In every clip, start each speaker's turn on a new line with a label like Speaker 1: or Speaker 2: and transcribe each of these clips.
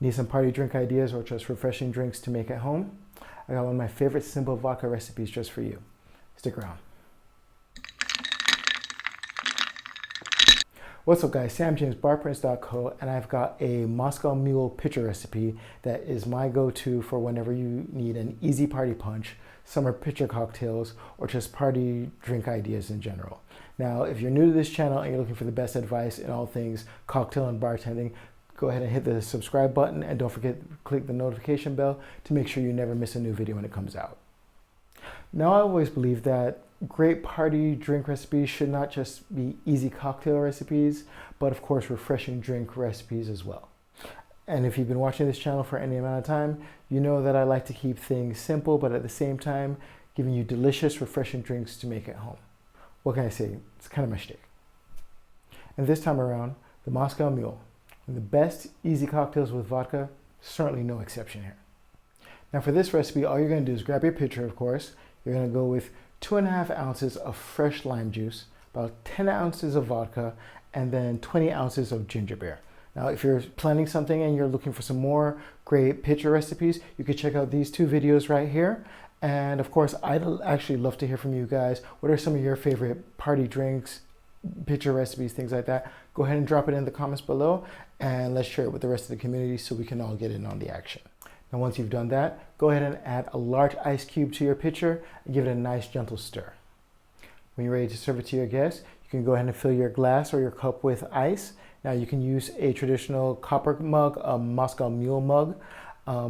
Speaker 1: Need some party drink ideas or just refreshing drinks to make at home? I got one of my favorite simple vodka recipes just for you. Stick around. What's up guys, Sam James, Barprints.co, and I've got a Moscow Mule pitcher recipe that is my go-to for whenever you need an easy party punch, summer pitcher cocktails, or just party drink ideas in general. Now, if you're new to this channel and you're looking for the best advice in all things cocktail and bartending, go ahead and hit the subscribe button and don't forget to click the notification bell to make sure you never miss a new video when it comes out. Now, I always believe that great party drink recipes should not just be easy cocktail recipes, but of course refreshing drink recipes as well. And if you've been watching this channel for any amount of time, you know that I like to keep things simple, but at the same time, giving you delicious, refreshing drinks to make at home. What can I say? It's kind of my shtick. And this time around, the Moscow Mule. And the best easy cocktails with vodka, certainly no exception here. Now for this recipe, all you're going to do is grab your pitcher, of course. You're going to go with 2.5 ounces of fresh lime juice, about 10 ounces of vodka, and then 20 ounces of ginger beer. Now, if you're planning something and you're looking for some more great pitcher recipes, you can check out these two videos right here. And of course, I'd actually love to hear from you guys. What are some of your favorite party drinks, pitcher recipes, things like that? Go ahead and drop it in the comments below and let's share it with the rest of the community so we can all get in on the action. Now, once you've done that, go ahead and add a large ice cube to your pitcher and give it a nice gentle stir. When you're ready to serve it to your guests, you can go ahead and fill your glass or your cup with ice. Now you can use a traditional copper mug, a Moscow Mule mug,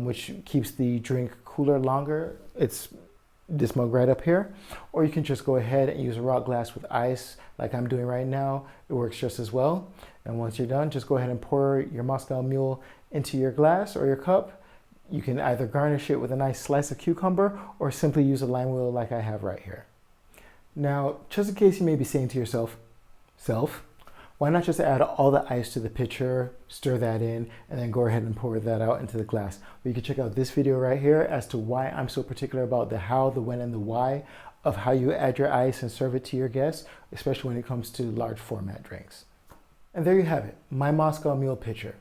Speaker 1: which keeps the drink cooler longer. It's this mug right up here. Or you can just go ahead and use a rock glass with ice like I'm doing right now. It works just as well. And once you're done, just go ahead and pour your Moscow Mule into your glass or your cup. You can either garnish it with a nice slice of cucumber or simply use a lime wheel like I have right here. Now, just in case you may be saying to yourself, why not just add all the ice to the pitcher, stir that in, and then go ahead and pour that out into the glass? Well, you can check out this video right here as to why I'm so particular about the how, the when, and the why of how you add your ice and serve it to your guests, especially when it comes to large format drinks. And there you have it, my Moscow Mule pitcher.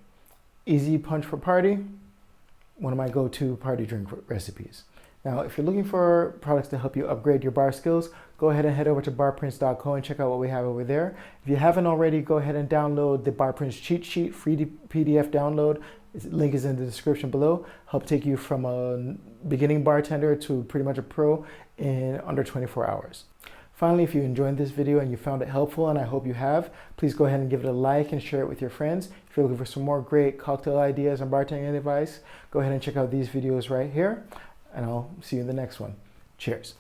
Speaker 1: Easy punch for party, one of my go-to party drink recipes. Now, if you're looking for products to help you upgrade your bar skills, go ahead and head over to barprints.co and check out what we have over there. If you haven't already, go ahead and download the Barprints cheat sheet, free PDF download. Link is in the description below. Help take you from a beginning bartender to pretty much a pro in under 24 hours. Finally, if you enjoyed this video and you found it helpful, and I hope you have, please go ahead and give it a like and share it with your friends. If you're looking for some more great cocktail ideas and bartending advice, go ahead and check out these videos right here. And I'll see you in the next one. Cheers.